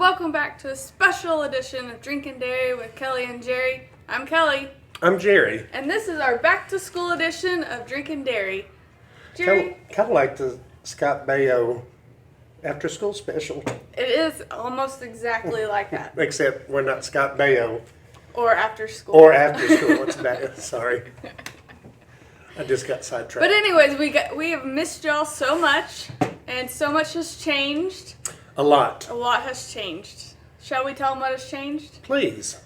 welcome back to a special edition of Drinking Dairy with Kelly and Jerry. I'm Kelly. I'm Jerry. And this is our back to school edition of Drinking Dairy. Jerry? Kind of like the Scott Baio after school special. It is almost exactly like that. Except we're not Scott Baio. Or after school. Or after school. What's that? Sorry. I just got sidetracked. But anyways, we have missed y'all so much. And so much has changed. A lot. A lot has changed. Shall we tell them what has changed? Please.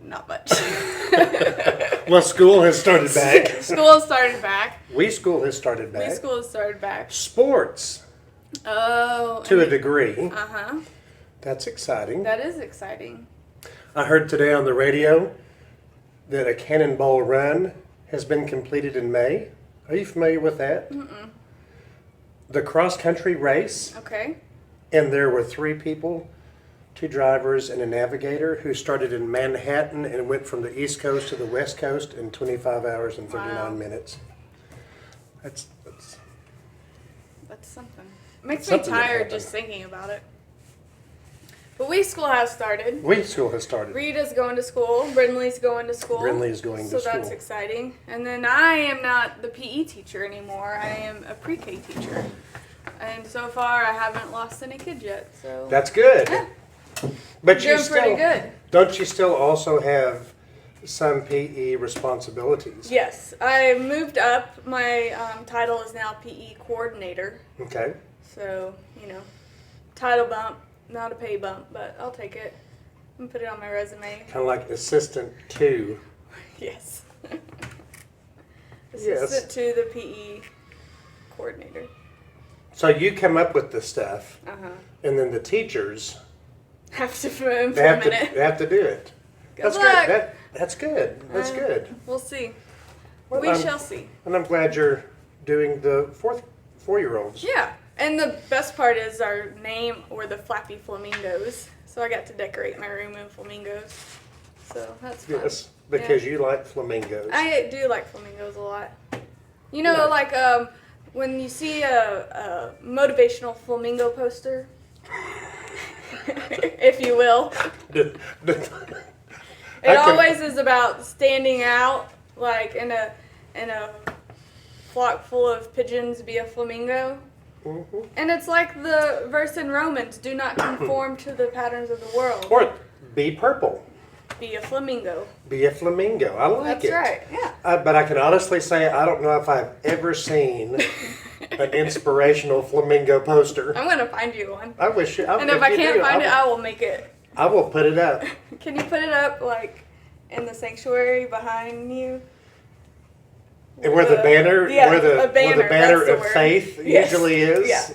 Not much. Well, school has started back. School has started back. School has started back. School has started back. Sports. Oh. To a degree. Uh-huh. That's exciting. That is exciting. I heard today on the radio that a Cannonball Run has been completed in May. Are you familiar with that? Mm-mm. The cross-country race. Okay. And there were 3 people, 2 drivers and a navigator, who started in Manhattan and went from the East Coast to the West Coast in 25 hours and 39 minutes. That's something. It makes me something that tired happened. just thinking about it. But school has started. School has started. Rita's going to school. Brindley's going to school. Brindley's going to So school. that's exciting. And then I am not the PE teacher anymore. I am a pre-K teacher. And so far I haven't lost any kids yet. So That's good. Yeah. But you doing pretty good. Don't you still also have some PE responsibilities? Yes, I moved up. My title is now PE coordinator. Okay. So, title bump, not a pay bump, but I'll take it and put it on my resume. Kind of like assistant to. Yes. Yes. Assistant to the PE coordinator. So you come up with the stuff, Uh-huh. and then the teachers Have to they implement it. have to do it. Good That's luck. good. That's good. That's good. We'll see. Well, We shall see. And I'm glad you're doing the 4-year-olds. Yeah. And the best part is our name were the Flappy Flamingos. So I got to decorate my room in flamingos. So that's fun. Yes, because you like flamingos. I do like flamingos a lot. Yeah. Like when you see a motivational flamingo poster, if you will, it always is about standing out, like in a flock full of pigeons, be a flamingo. Mm-hmm. And it's like the verse in Romans: "Do not conform to the patterns of the world. Or be purple. Be a flamingo." Be a flamingo. I like it. That's right. Yeah. But I can honestly say I don't know if I've ever seen an inspirational flamingo poster. I'm gonna find you one. I wish you. And if I can't find it, I will make it. I will put it up. Can you put it up like in the sanctuary behind you? And where the banner, Yeah, where the a banner, where the banner that's the of word. faith Yes. usually is. Yeah.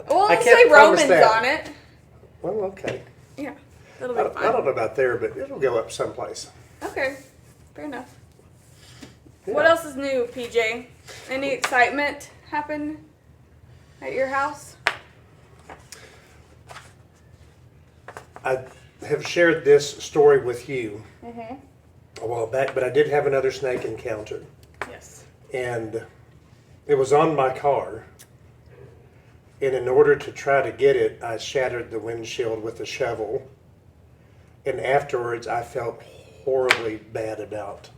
Well, I it'll can't say promise Romans that. on it. Well, okay. Yeah, that'll I be don't, fine. I don't know about there, but it'll go up someplace. Okay, fair enough. Yeah. What else is new, PJ? Any excitement happen at your house? I have shared this story with you Mm-hmm. a while back, but I did have another snake encounter. Yes. And it was on my car. And in order to try to get it, I shattered the windshield with a shovel. And afterwards, I felt horribly bad about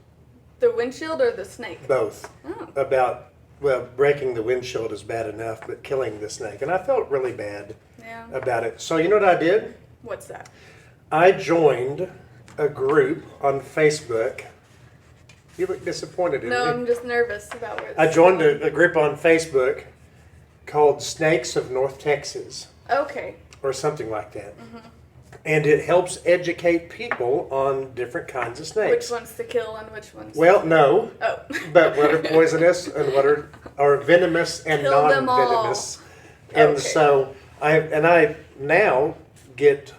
The windshield or the snake? both. Oh, Breaking the windshield is bad enough, but killing the snake. And I felt really bad yeah. about it. So you know what I did? What's that? I joined a group on Facebook. You look disappointed in No, me. I'm just nervous about where this I is joined going. a group on Facebook called Snakes of North Texas, Okay. or something like that. Mm-hmm. And it helps educate people on different kinds of snakes. Which ones to kill and which ones? Well, no, Oh. but what are poisonous and what are venomous and Kill them all. non-venomous. And Okay. so I now get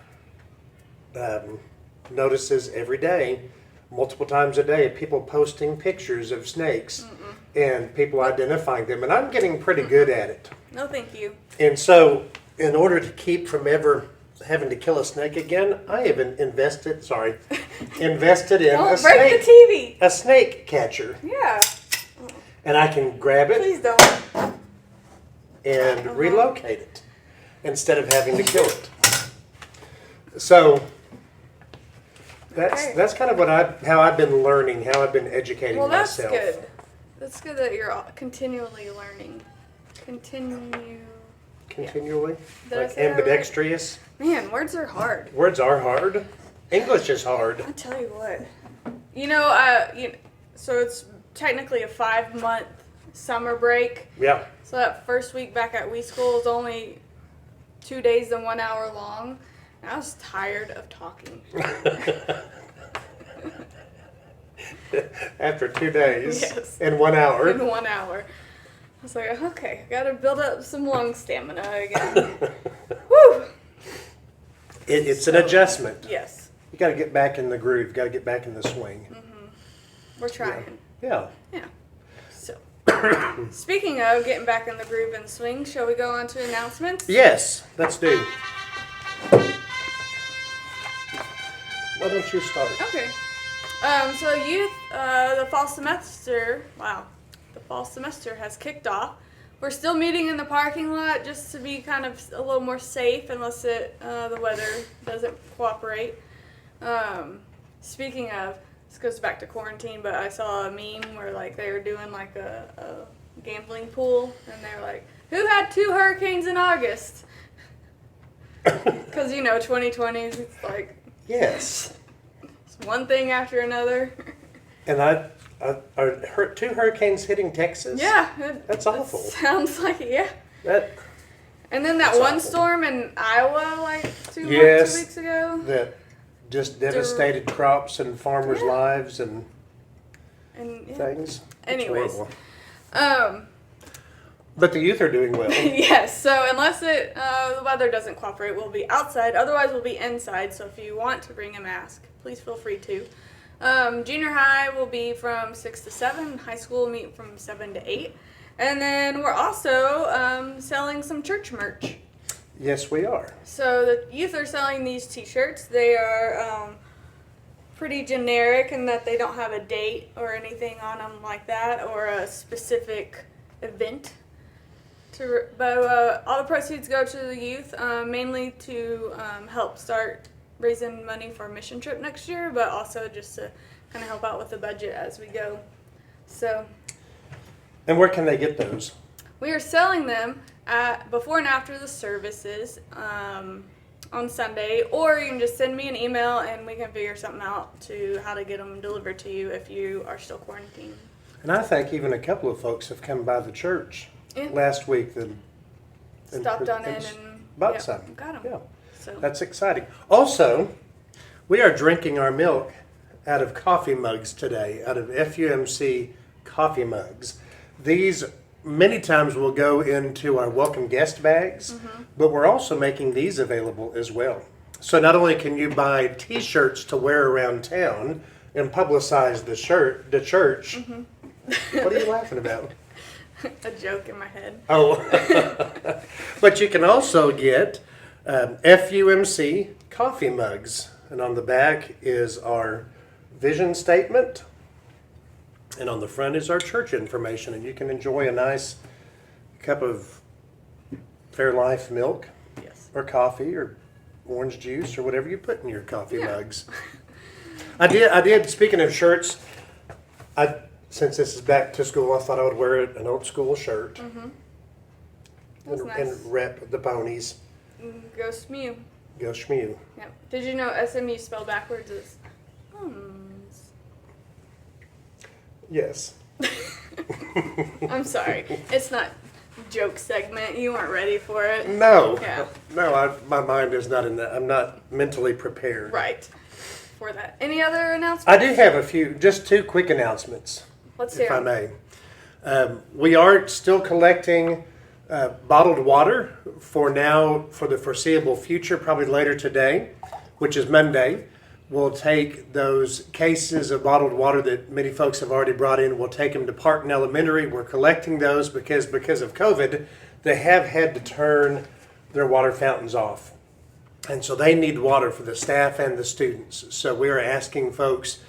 notices every day, multiple times a day, of people posting pictures of snakes and people identifying them. And I'm getting pretty good at it. No, thank you. And so, in order to keep from ever having to kill a snake again, I have invested in Don't break the a snake catcher. TV. Yeah. And I can grab it Please don't. and relocate it instead of having to kill it. So Okay. that's kind of how I've been learning, how I've been educating Well, that's myself. good. That's good that you're continually learning. Continually, Did I like say that right? ambidextrous. Man, words are hard. Words are hard. English is hard. I tell you what. So it's technically a 5-month summer break. Yeah. So that first week back at We School is only 2 days and 1 hour long. And I was tired of talking. After 2 days Yes. and 1 hour. In 1 hour. I was like, okay, gotta build up some lung stamina again. Woo! It's an adjustment. Yes, You got to get back in the groove. Got to get back in the swing. we're trying. Yeah. Yeah. So, speaking of getting back in the groove and swing, shall we go on to announcements? Yes. Let's do. Why don't you start? Okay. So youth, the fall semester, the fall semester has kicked off. We're still meeting in the parking lot just to be kind of a little more safe unless the weather doesn't cooperate. Speaking of, this goes back to quarantine, but I saw a meme where like they were doing like a gambling pool and they were like, who had 2 hurricanes in August? Because 2020 is like Yes. it's one thing after another. And are 2 hurricanes hitting Texas? Yeah. That's awful. Sounds like it, yeah. That And then that That's one awful. storm in Iowa like 2 Yes. weeks ago. that just devastated crops and farmers' Yeah. lives and And yeah. things. It's Anyways. horrible. Um But the youth are doing well. yes, so unless the weather doesn't cooperate, we'll be outside. Otherwise, we'll be inside. So if you want to bring a mask, please feel free to. Junior high will be from 6 to 7. High school will meet from 7 to 8. And then we're also selling some church merch. Yes, we are. So the youth are selling these T-shirts. They are pretty generic in that they don't have a date or anything on them like that or a specific event. But all the proceeds go to the youth, mainly to help start raising money for a mission trip next year, but also just to kind of help out with the budget as we go. So And where can they get those? we are selling them before and after the services on Sunday, or you can just send me an email and we can figure something out to how to get them delivered to you if you are still quarantined. And I think even a couple of folks have come by the church Yeah. last week and Stopped on in and bought yep, some. got 'em. Yeah, So that's exciting. Also, we are drinking our milk out of coffee mugs today, out of FUMC coffee mugs. These many times will go into our welcome guest bags, but we're also making these available as well. So not only can you buy T-shirts to wear around town and publicize the church. What are you laughing about? a joke in my head. Oh, but you can also get FUMC coffee mugs. And on the back is our vision statement. And on the front is our church information. And you can enjoy a nice cup of Fairlife milk Yes. or coffee or orange juice or whatever you put in your coffee Yeah. mugs. I did, speaking of shirts, since this is back to school, I thought I would wear an old school shirt That's and, nice. and rep the ponies. Go SMU. Go Shmew. Yep. Did you know SMU spelled backwards is Hums? Yes. I'm sorry. It's not joke segment. You weren't ready for it. No. Yeah. No, my mind is not in that. I'm not mentally prepared. Right. For that. Any other announcements? I do have just 2 quick announcements, Let's hear if I 'em. may. We are still collecting bottled water for the foreseeable future, probably later today, which is Monday. We'll take those cases of bottled water that many folks have already brought in. We'll take them to Parton Elementary. We're collecting those because of COVID, they have had to turn their water fountains off. And so they need water for the staff and the students. So we are asking folks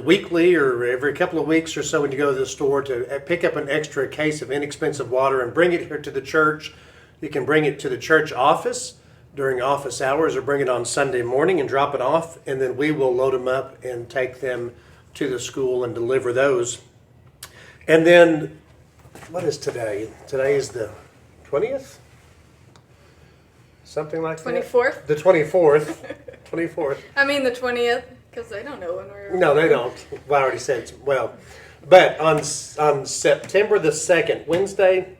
weekly or every couple of weeks or so when you go to the store to pick up an extra case of inexpensive water and bring it here to the church. You can bring it to the church office during office hours or bring it on Sunday morning and drop it off, and then we will load them up and take them to the school and deliver those. And then, what is today? Today is the 20th? Something like that? 24th? The 24th. 24th. I mean the 20th, because they don't know when we're... No, they don't. Well, I already said, well, but on September the 2nd, Wednesday,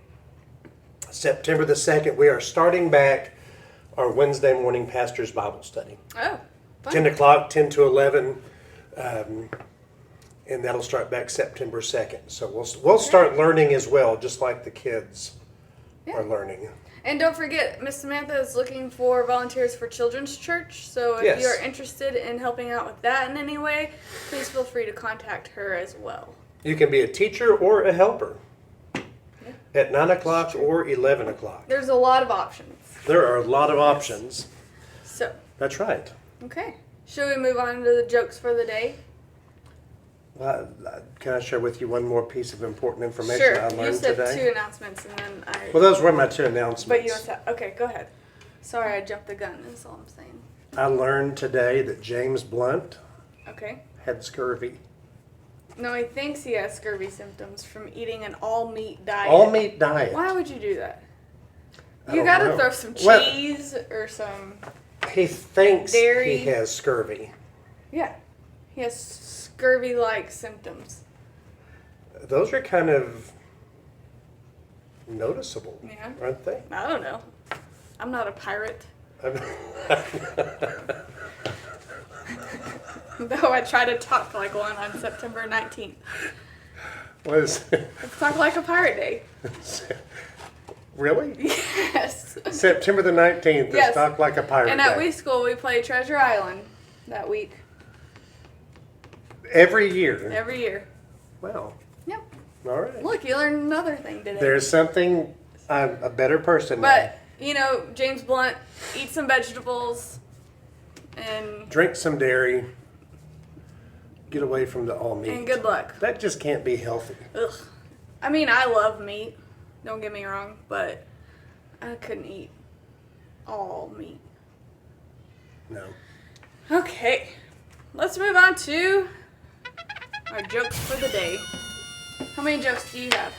September the 2nd, we are starting back our Wednesday morning pastor's Bible study. Oh, fun. 10 o'clock, 10 to 11, and that'll start back September 2nd. So we'll start learning as well, just like the kids are learning. And don't forget, Miss Samantha is looking for volunteers for Children's Church. So if Yes. you're interested in helping out with that in any way, please feel free to contact her as well. You can be a teacher or a helper at 9 o'clock or 11 o'clock. There's a lot of options. There are a lot of options. So, That's right. okay. Should we move on to the jokes for the day? Can I share with you one more piece of important information Sure. I learned You said today? 2 announcements and then I... Well, those were my 2 announcements. But you said... Okay, go ahead. Sorry, I jumped the gun. That's all I'm saying. I learned today that James Blunt Okay. had scurvy. No, he thinks he has scurvy symptoms from eating an all-meat diet. All meat diet. Why would you do that? I You don't gotta know. throw some Well- cheese or some... He thinks Dairy. he has scurvy. Yeah. He has scurvy-like symptoms. Those are kind of noticeable, Yeah. aren't they? I don't know. I'm not a pirate. Though I try to talk like one on September 19th. Was Let's talk like a pirate day. really? Yes. September the 19th. Yes. It's Talk Like a Pirate And at Day. Wii School, we play Treasure Island that week. Every year. Every year. Wow. Yep. All right. Look, you learned another thing today. There's something. I'm a better person now. But, you know, James Blunt, eat some vegetables and Drink some dairy. Get away from the all meat. good luck. That just can't be healthy. Ugh. I mean, I love meat. Don't get me wrong, but I couldn't eat all meat. No. Okay, let's move on to our jokes for the day. How many jokes do you have?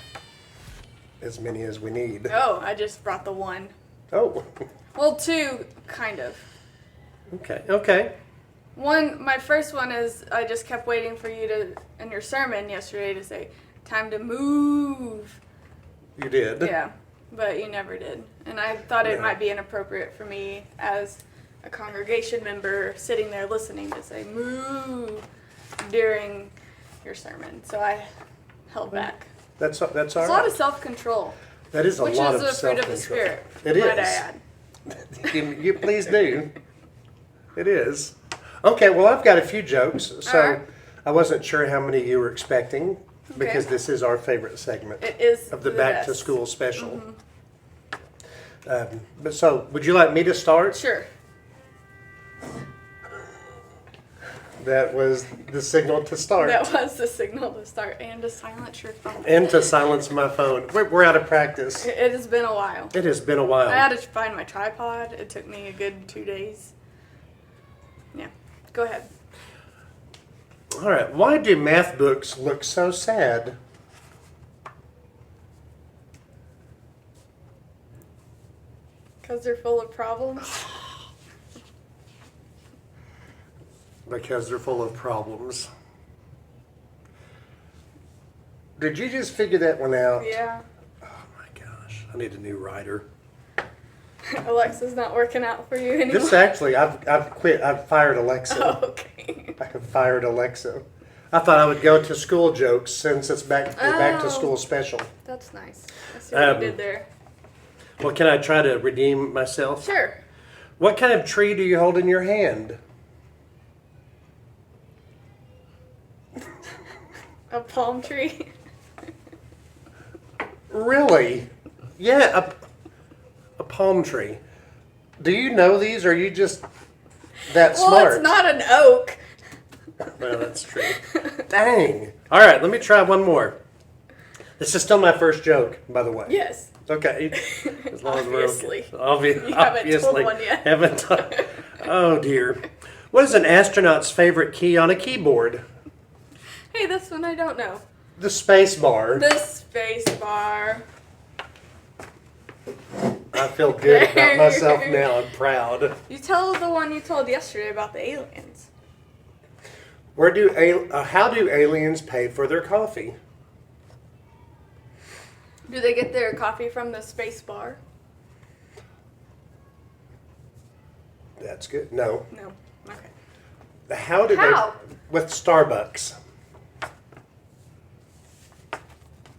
As many as we need. Oh, I just brought the one. Oh. Well, 2, kind of. Okay. Okay. One, my first one is I just kept waiting for you to, in your sermon yesterday, to say, time to move. You did. Yeah, but you never did. And I thought it No. might be inappropriate for me as a congregation member sitting there listening to say move during your sermon. So I held back. That's all It's a lot right. of self-control, That is a which lot is of the fruit of self-control. the Spirit. It might I is. add. You please do. It is. Okay, well, I've got a few jokes, so All right. I wasn't sure how many you were expecting because Okay. this is our favorite segment It is of the the Back best. to School special. But so, would you like me to start? Sure. That was the signal to start. That was the signal to start and to silence your phone. And to silence my phone. We're out of practice. It has been a while. It has been a while. I had to find my tripod. It took me a good 2 days. Yeah. Go ahead. All right. Why do math books look so sad? Because they're full of problems. Because they're full of problems. Did you just figure that one out? Yeah. Oh my gosh. I need a new writer. Alexa's not working out for you anymore. This actually, I've quit. I've fired Alexa. Oh, okay. I have fired Alexa. I thought I would go to school jokes since it's back to Oh. school special. That's nice. I see what you did there. Well, can I try to redeem myself? Sure. What kind of tree do you hold in your hand? A palm tree. Really? Yeah, a palm tree. Do you know these, or are you just that Well, smart? it's not an oak. Well, that's true. Dang. All right, let me try one more. This is still my first joke, by the way. Yes. Okay. As long Obviously. as we're okay. You haven't told Obviously. one yet. Haven't told. Oh dear. What is an astronaut's favorite key on a keyboard? Hey, this one I don't know. The space bar. The space bar. I feel good about myself now. I'm proud. You tell the one you told yesterday about the aliens. How do aliens pay for their coffee? Do they get their coffee from the space bar? That's good. No. No. Okay. How? How? With Starbucks.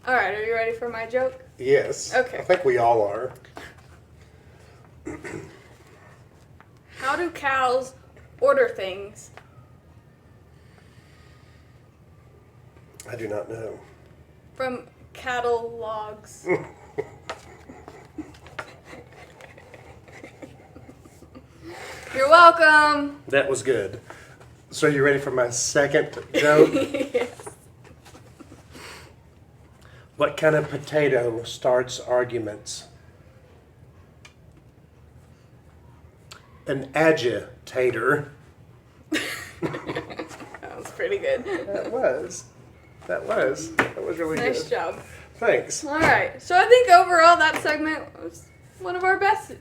All right. Are you ready for my joke? Yes. Okay. I think we all are. How do cows order things? I do not know. From cattle logs. You're welcome. That was good. So you ready for my second joke? Yes. What kind of potato starts arguments? An agitator. That was pretty good. That was really Nice good. job. Thanks. All right. So I think overall that segment was one of our best.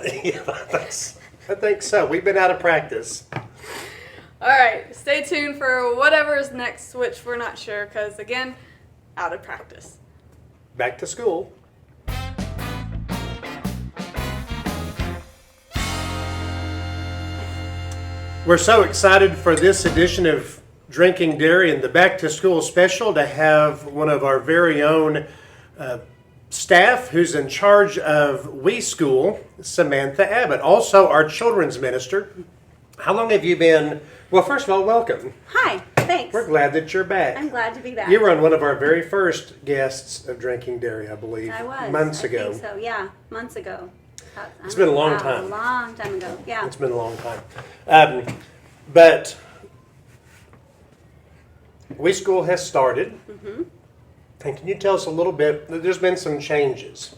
Yeah, I think so. We've been out of practice. All right. Stay tuned for whatever is next, which we're not sure because, again, out of practice. Back to school. We're so excited for this edition of Drinking Dairy and the Back to School special to have one of our very own staff who's in charge of We School, Samantha Abbott, also our children's minister. How long have you been? Well, first of all, welcome. Hi, thanks. We're glad that you're back. I'm glad to be back. You were on one of our very first guests of Drinking Dairy, I believe. I was. Months I ago. think so, yeah, months ago. It's been a long Wow, time. A long time ago, yeah. It's been a long time. But We School has started. Mm-hmm. And can you tell us a little bit? There's been some changes.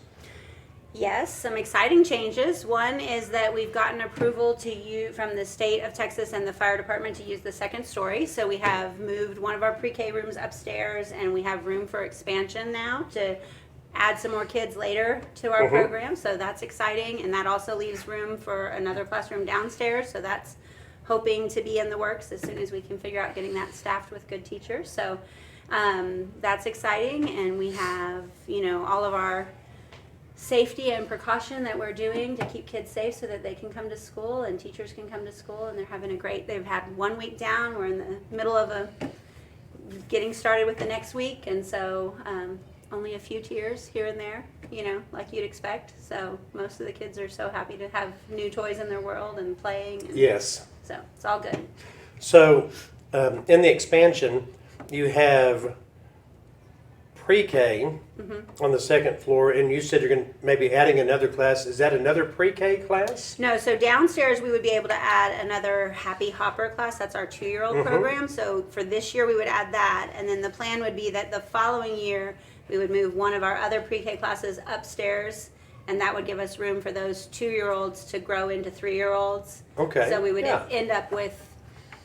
Yes, some exciting changes. One is that we've gotten approval from the state of Texas and the fire department to use the second story. So we have moved one of our pre-K rooms upstairs, and we have room for expansion now to add some more kids later to our program. So that's exciting, and that also leaves room for another classroom downstairs. So that's hoping to be in the works as soon as we can figure out getting that staffed with good teachers. So that's exciting, and we have, all of our safety and precaution that we're doing to keep kids safe so that they can come to school and teachers can come to school, and they've had 1 week down. We're in the middle of getting started with the next week, and so only a few tears here and there, like you'd expect. So most of the kids are so happy to have new toys in their world and playing. And Yes. So it's all good. So in the expansion, you have pre-K on the second floor, and you said you're going to maybe adding another class. Is that another pre-K class? No, so downstairs we would be able to add another Happy Hopper class. That's our 2-year-old program. So for this year we would add that, and then the plan would be that the following year we would move one of our other pre-K classes upstairs, and that would give us room for those 2-year-olds to grow into 3-year-olds. Okay. So we would Yeah. end up with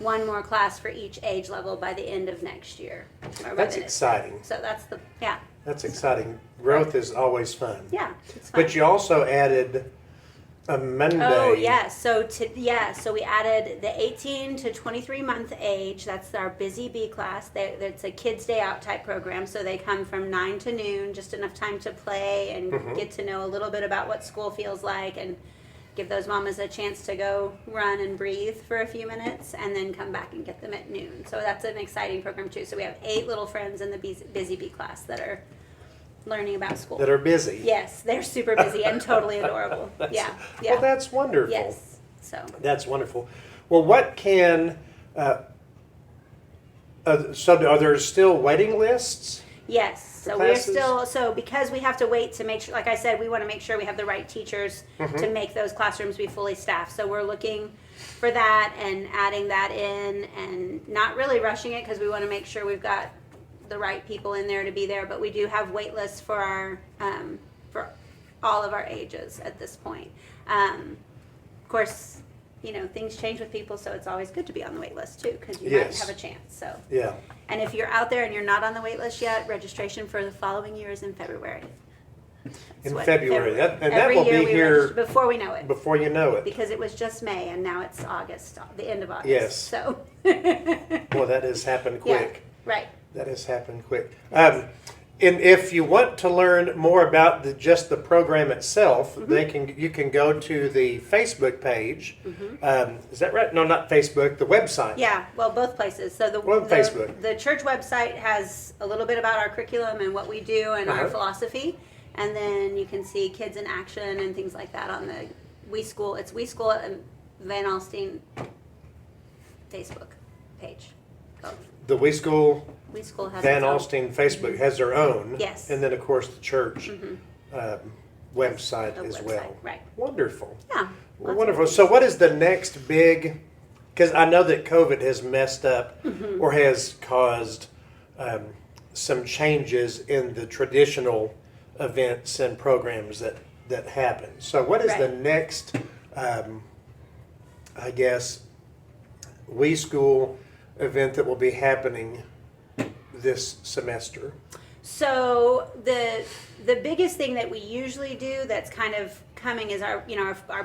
one more class for each age level by the end of next year. That's exciting. So that's That's exciting. Growth is always fun. yeah, it's fun. But you also added a Monday. Oh yes, so we added the 18 to 23 month age. That's our Busy Bee class. That's a kids day out type program. So they come from 9 to noon, just enough time to play and get to know a little bit about what school feels like, and give those mamas a chance to go run and breathe for a few minutes, and then come back and get them at noon. So that's an exciting program too. So we have 8 little friends in the Busy Bee class that are learning about school. That are busy. Yes, they're super busy and totally adorable. Yeah. Well, that's wonderful. Yes. So. That's wonderful. Well, what can, so are there still waiting lists? Yes. So we're classes? still, because we have to wait to make sure, like I said, we want to make sure we have the right teachers to make those classrooms be fully staffed. So we're looking for that and adding that in, and not really rushing it, because we want to make sure we've got the right people in there to be there, but we do have wait lists for our for all of our ages at this point. Of course, things change with people, so it's always good to be on the wait list too, because you might Yes. have a chance. So, Yeah. and if you're out there and you're not on the wait list yet, registration for the following year is in February. That's In what- February. That Every will year be we here register before we know it, before you know it. because it was just May and now it's August, the end of August. Yes. So. Well, that has happened Yeah, quick. right. That has happened quick. And if you want to learn more about just the program itself, you can go to the Facebook page. Is that right? No, not Facebook. The website. Yeah, well, both places. So Well, Facebook. the church website has a little bit about our curriculum and what we do and our Uh-huh. philosophy, and then you can see kids in action and things like that on the We School. It's We School and Van Alstyne Facebook page. Go. The We School We School has Van its own. Alstyne Facebook has their own. Yes. And then, of course, the church website The as website, well. right. Wonderful. Yeah. Well, lots of wonderful. things. So, what is the next big? Because I know that COVID has messed up Mm-hmm. or has caused some changes in the traditional events and programs that happen. So, what is the Right. next? I guess We School event that will be happening this semester. So the biggest thing that we usually do that's kind of coming is our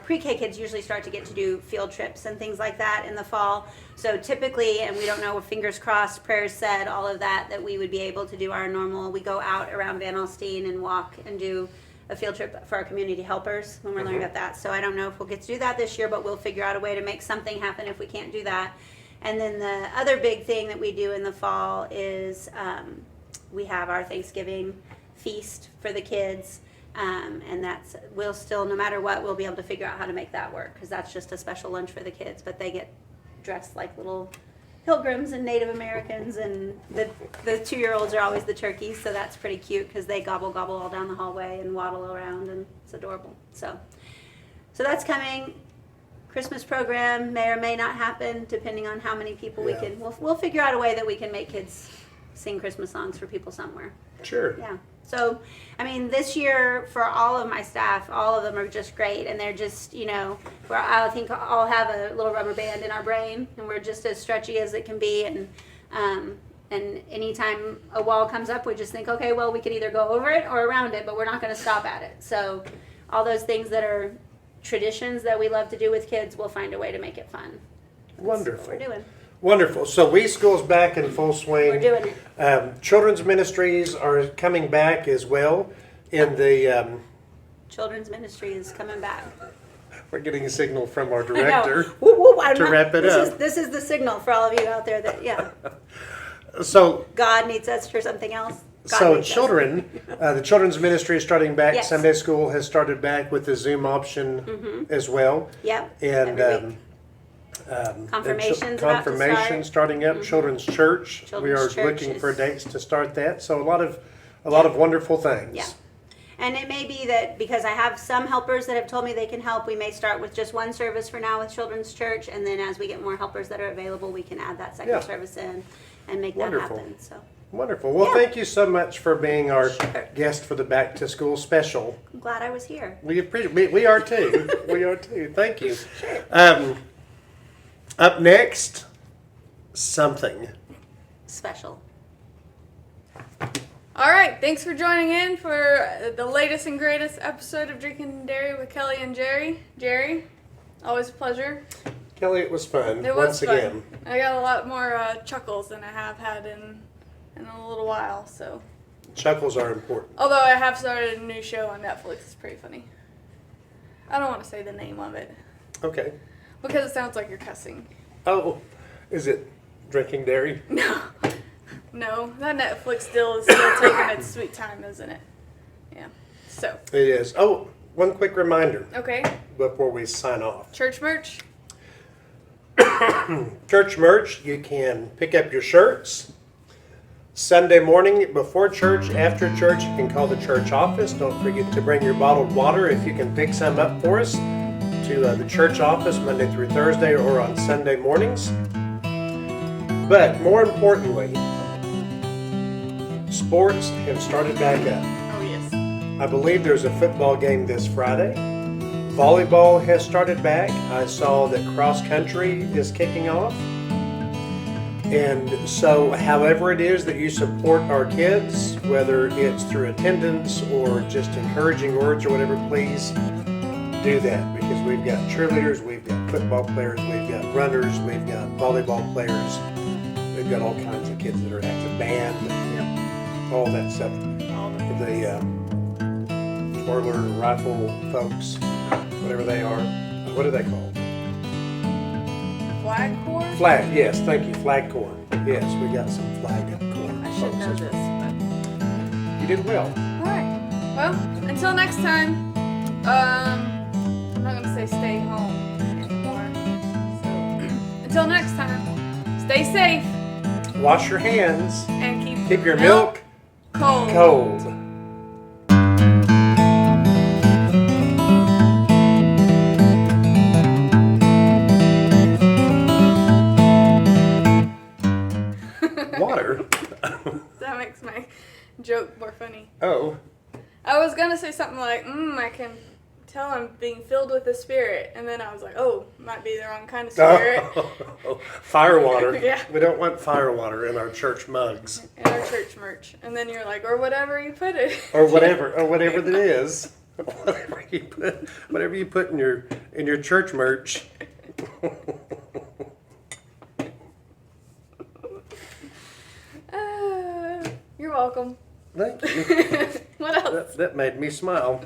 pre-K kids usually start to get to do field trips and things like that in the fall. So typically, and we don't know, fingers crossed, prayers said, all of that we would be able to do our normal. We go out around Van Alstyne and walk and do a field trip for our community helpers when we're learning about that. So I don't know if we'll get to do that this year, but we'll figure out a way to make something happen if we can't do that. And then the other big thing that we do in the fall is we have our Thanksgiving feast for the kids. And we'll still, no matter what, we'll be able to figure out how to make that work, because that's just a special lunch for the kids. But they get dressed like little pilgrims and Native Americans, and the 2-year-olds are always the turkeys, so that's pretty cute because they gobble all down the hallway and waddle around, and it's adorable. So that's coming. Christmas program may or may not happen depending on how many people we Yeah. can. We'll figure out a way that we can make kids sing Christmas songs for people somewhere. Sure. Yeah. So, I mean, this year for all of my staff, all of them are just great, and they're just, I think all have a little rubber band in our brain, and we're just as stretchy as it can be, and anytime a wall comes up, we just think, okay, well, we could either go over it or around it, but we're not going to stop at it. So, all those things that are traditions that we love to do with kids, we'll find a way to make it fun. That's Wonderful. what we're doing. Wonderful. So We School's back in full swing. We're doing it. Children's ministries are coming back as well. In the Children's ministry is coming back. we're getting a signal from our I know. director. Whoop, whoop, I'm to wrap it up. This is the signal for all of you out there that, yeah, So God needs us for something else. God so needs us. children, the children's ministry is starting back. Yes. Sunday school has started back with the Zoom option as well. Yep. And every week. confirmation Confirmation's about to start. starting up. Children's church. We are Children's church looking for is- dates to start that. So a lot of wonderful things. Yeah. And it may be that because I have some helpers that have told me they can help, we may start with just one service for now with Children's Church, and then as we get more helpers that are available, we can add that second Yeah. service in and make Wonderful. that happen. So Wonderful. Well, Yeah. thank you so much for being our Sure. guest for the Back to School special. I'm glad I was here. We appreciate. We are too. We are too. Thank you. Up next, something. Special. All right, thanks for joining in for the latest and greatest episode of Drinking Dairy with Kelly and Jerry. Jerry, always a pleasure. Kelly, it was fun. It was once again. fun. I got a lot more chuckles than I have had in a little while. So, Chuckles are important. although I have started a new show on Netflix, it's pretty funny. I don't want to say the name of it Okay. because it sounds like you're cussing. Oh, is it Drinking Dairy? No, that Netflix deal is still taking its sweet time, isn't it? Yeah. So, It is. Oh, one quick reminder okay, before we sign off. church merch. Church merch, you can pick up your shirts. Sunday morning before church, after church, you can call the church office. Don't forget to bring your bottled water if you can pick some up for us to the church office Monday through Thursday or on Sunday mornings. But more importantly, Sports have started back up. Oh, yes. I believe there's a football game this Friday. Volleyball has started back. I saw that cross country is kicking off. And so, however it is that you support our kids, whether it's through attendance or just encouraging words or whatever, please do that, because we've got cheerleaders, we've got football players, we've got runners, we've got volleyball players, we've got all kinds of kids that are active, band, all that stuff. All the The Whirler rifle folks, whatever they are, what are they called? flag corps. Flag, yes, thank you, Flag Corps. Yes, we got some Flag Corps I should know folks. this, but. You did well. Alright. Well, until next time, I'm not gonna say stay home anymore. So, until next time, stay safe Wash your hands. and Keep your milk cold. cold. Water? That makes my joke more funny. Oh. I was gonna say something like, I can tell I'm being filled with the Spirit. And then I was like, oh, might be the wrong kind of Spirit. Fire water. Yeah. We don't want fire water in our church mugs. In our church merch. And then you're like, or whatever you put it. Or whatever that is. Whatever you put in your church merch. You're welcome. Thank you. What else? That made me smile.